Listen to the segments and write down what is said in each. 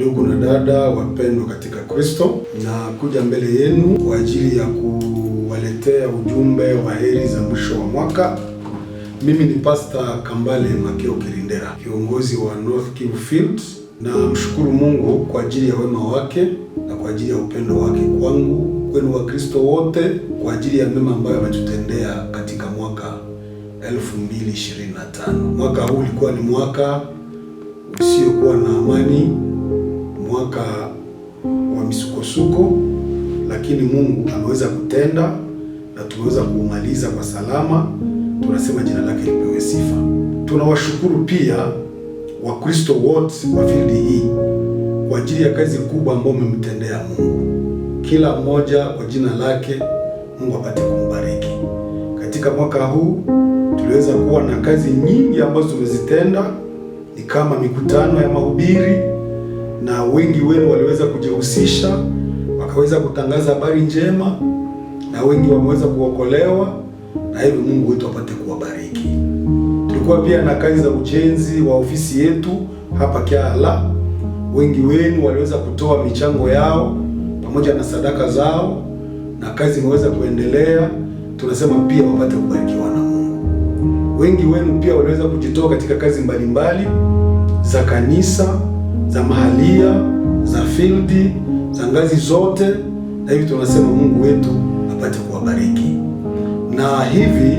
Ndugu na dada wapendwa katika Kristo, na kuja mbele yenu kwa ajili ya kuwaletea ujumbe wa heri za mwisho wa mwaka. Mimi ni Pastor Kambale Makeo Kirindera, kiongozi wa North Kivu Field, na mshukuru Mungu kwa ajili ya wema wake na kwa ajili ya upendo wake kwangu, kwenu wa Kristo wote, kwa ajili ya mema ambayo ametutendea katika mwaka 2025. Mwaka huu ulikuwa ni mwaka usiokuwa na amani, mwaka wa misukosuko, lakini Mungu ameweza kutenda na tumeweza kuumaliza kwa salama. Tunasema jina lake lipewe sifa. Tunawashukuru pia Wakristo wote wa field hii kwa ajili ya kazi kubwa ambayo mmemtendea Mungu. Kila mmoja kwa jina lake Mungu apate kumbariki. Katika mwaka huu tuliweza kuwa na kazi nyingi ambazo tumezitenda, ni kama mikutano ya mahubiri, na wengi wenu waliweza kujihusisha, wakaweza kutangaza habari njema, na wengi wameweza kuokolewa, na hivyo Mungu wetu apate kuwabariki. Tulikuwa pia na kazi za ujenzi wa ofisi yetu hapa Kiala. Wengi wenu waliweza kutoa michango yao pamoja na sadaka zao, na kazi imeweza kuendelea. Tunasema pia wapate kubarikiwa na Mungu. Wengi wenu pia waliweza kujitoa katika kazi mbalimbali za kanisa, za mahalia, za field, za ngazi zote, na hivi tunasema Mungu wetu apate kuwabariki. Na hivi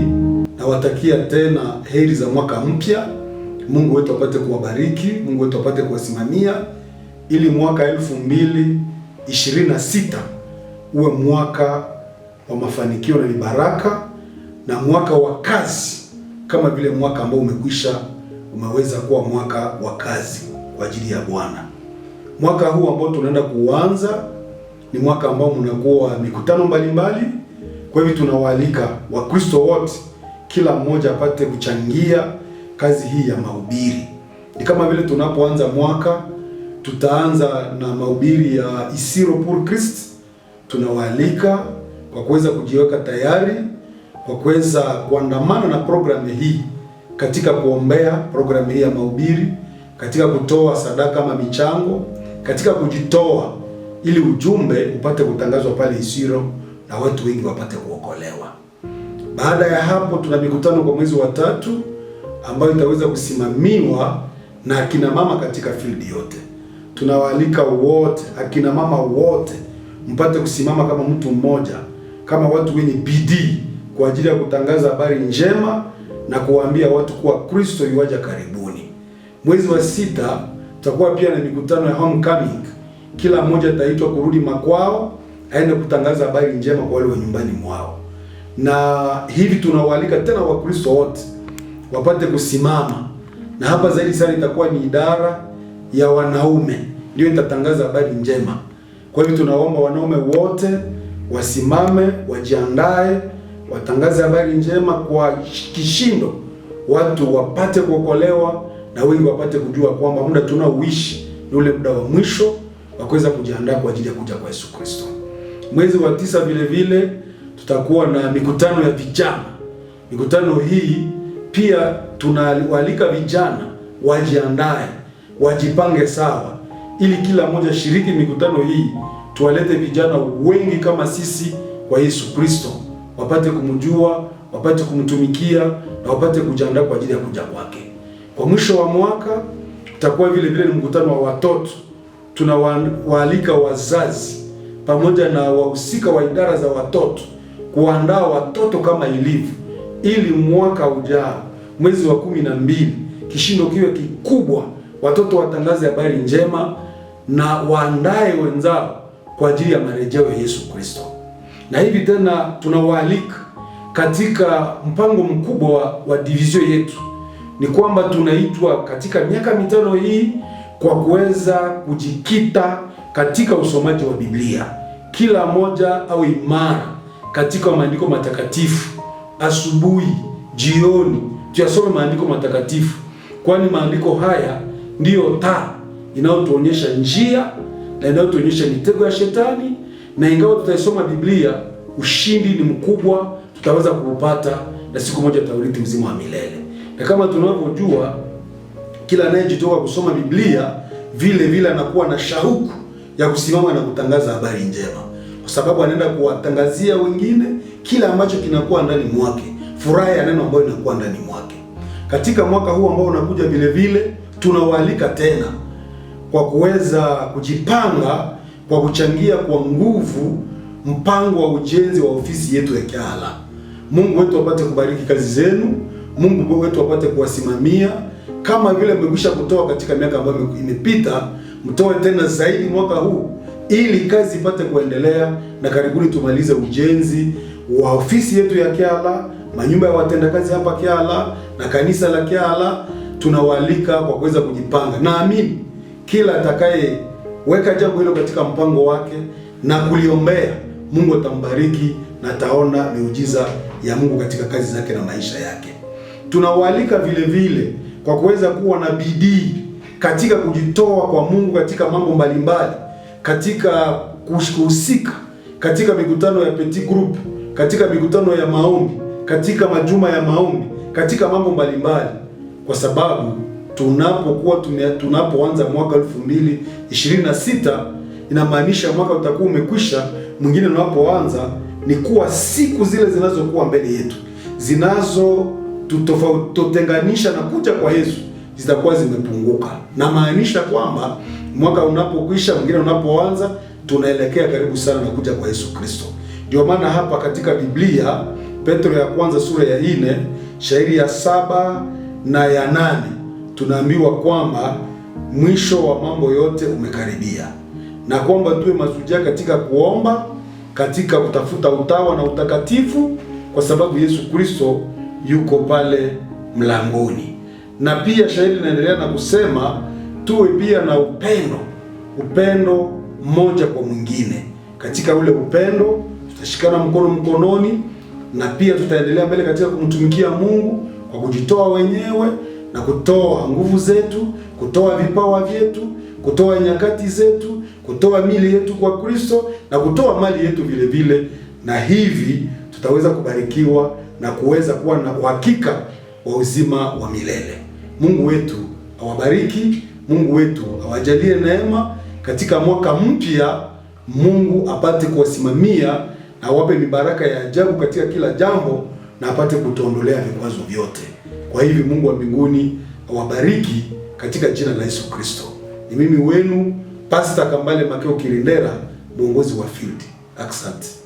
nawatakia tena heri za mwaka mpya. Mungu wetu apate kuwabariki, Mungu wetu apate kuwasimamia, ili mwaka 2026 uwe mwaka wa mafanikio na baraka, na mwaka wa kazi, kama vile mwaka ambao umekwisha umeweza kuwa mwaka wa kazi kwa ajili ya Bwana. Mwaka huu ambao tunaenda kuanza ni mwaka ambao mnakuwa mikutano mbalimbali. Kwa hivyo tunawaalika Wakristo wote, kila mmoja apate kuchangia kazi hii ya mahubiri. Ni kama vile tunapoanza mwaka, tutaanza na mahubiri ya Isiro pour Christ. Tunawaalika kwa kuweza kujiweka tayari, kwa kuweza kuandamana na programu hii, katika kuombea programu hii ya mahubiri, katika kutoa sadaka ama michango, katika kujitoa ili ujumbe upate kutangazwa pale Isiro na watu wengi wapate kuokolewa. Baada ya hapo tuna mikutano kwa mwezi wa 3 ambayo itaweza kusimamiwa na akina mama katika field yote. Tunawaalika wote, akina mama wote, mpate kusimama kama mtu mmoja, kama watu wenye bidii kwa ajili ya kutangaza habari njema na kuwaambia watu kuwa Kristo yuaja karibuni. Mwezi wa 6 tutakuwa pia na mikutano ya homecoming. Kila mmoja ataitwa kurudi makwao, aende kutangaza habari njema kwa wale wa nyumbani mwao. Na hivi tunawaalika tena Wakristo wote wapate kusimama, na hapa zaidi sana itakuwa ni idara ya wanaume ndio itatangaza habari njema. Kwa hivyo tunaomba wanaume wote wasimame, wajiandae, watangaze habari njema kwa kishindo, watu wapate kuokolewa na wengi wapate kujua kwamba muda tunaoishi ni ule muda wa mwisho wa kuweza kujiandaa kwa ajili ya kuja kwa Yesu Kristo. Mwezi wa 9 vile vile tutakuwa na mikutano ya vijana. Mikutano hii pia tunawaalika vijana wajiandae, wajipange sawa, ili kila mmoja shiriki mikutano hii. Tuwalete vijana wengi kama sisi kwa Yesu Kristo, wapate kumjua, wapate kumtumikia na wapate kujiandaa kwa ajili ya kuja kwake. Kwa mwisho wa mwaka tutakuwa vile vile ni mkutano wa watoto. Tunawaalika wazazi pamoja na wahusika wa idara za watoto kuandaa watoto kama ilivyo, ili mwaka ujao mwezi wa 12 kishindo kiwe kikubwa, watoto watangaze habari njema na waandae wenzao kwa ajili ya marejeo ya Yesu Kristo. Na hivi tena tunawaalika katika mpango mkubwa wa division yetu, ni kwamba tunaitwa katika miaka 5 hii kwa kuweza kujikita katika usomaji wa Biblia. Kila mmoja au imara katika maandiko matakatifu, asubuhi, jioni, tuyasome maandiko matakatifu, kwani maandiko haya ndiyo taa inayotuonyesha njia na inayotuonyesha mitego ya shetani, na ingawa tutaisoma Biblia, ushindi ni mkubwa, tutaweza kuupata na siku moja tutaurithi uzima wa milele. Na kama tunavyojua, kila anayejitoka kusoma Biblia vile vile anakuwa na shauku ya kusimama na kutangaza habari njema, kwa sababu anaenda kuwatangazia wengine kile ambacho kinakuwa ndani mwake, furaha ya neno ambayo inakuwa ndani mwake. Katika mwaka huu ambao unakuja vile vile tunawaalika tena kwa kuweza kujipanga kwa kuchangia kwa nguvu mpango wa ujenzi wa ofisi yetu ya Kyala. Mungu wetu apate kubariki kazi zenu, Mungu wetu apate kuwasimamia kama vile mmekwisha kutoa katika miaka ambayo imepita, mtoe tena zaidi mwaka huu ili kazi ipate kuendelea, na karibuni tumalize ujenzi wa ofisi yetu ya Kyala, manyumba ya watendakazi hapa Kyala na kanisa la Kyala. Tunawaalika kwa kuweza kujipanga. Naamini kila atakayeweka jambo hilo katika mpango wake na kuliombea, Mungu atambariki na ataona miujiza ya Mungu katika kazi zake na maisha yake. Tunawaalika vile vile kwa kuweza kuwa na bidii katika kujitoa kwa Mungu katika mambo mbalimbali, katika kuhusika katika mikutano ya petit group, katika mikutano ya maombi, katika majuma ya maombi, katika mambo mbalimbali, kwa sababu tunapoanza mwaka 2026 inamaanisha mwaka utakuwa umekwisha, mwingine unapoanza ni kuwa siku zile zinazokuwa mbele yetu tutenganisha na kuja kwa Yesu zitakuwa zimepunguka. Na maanisha kwamba mwaka unapokwisha, mwingine unapoanza, tunaelekea karibu sana na kuja kwa Yesu Kristo. Ndio maana hapa katika Biblia, Petro ya kwanza sura ya 4 shairi ya 7 na ya 8 tunaambiwa kwamba mwisho wa mambo yote umekaribia, na kwamba tuwe mashujaa katika kuomba, katika kutafuta utawa na utakatifu, kwa sababu Yesu Kristo yuko pale mlangoni. Na pia shairi linaendelea na kusema tuwe pia na upendo mmoja kwa mwingine. Katika ule upendo tutashikana mkono mkononi, na pia tutaendelea mbele katika kumtumikia Mungu kwa kujitoa wenyewe na kutoa nguvu zetu, kutoa vipawa vyetu, kutoa nyakati zetu, kutoa mili yetu kwa Kristo na kutoa mali yetu vile vile, na hivi tutaweza kubarikiwa na kuweza kuwa na uhakika wa uzima wa milele. Mungu wetu awabariki, Mungu wetu awajalie neema katika mwaka mpya. Mungu apate kuwasimamia na awape mibaraka ya ajabu katika kila jambo, na apate kutuondolea vikwazo vyote. Kwa hivyo Mungu wa mbinguni awabariki katika jina la Yesu Kristo. Ni mimi wenu Pastor Kambale Makeo Kirindera, mwongozi wa field. Asante.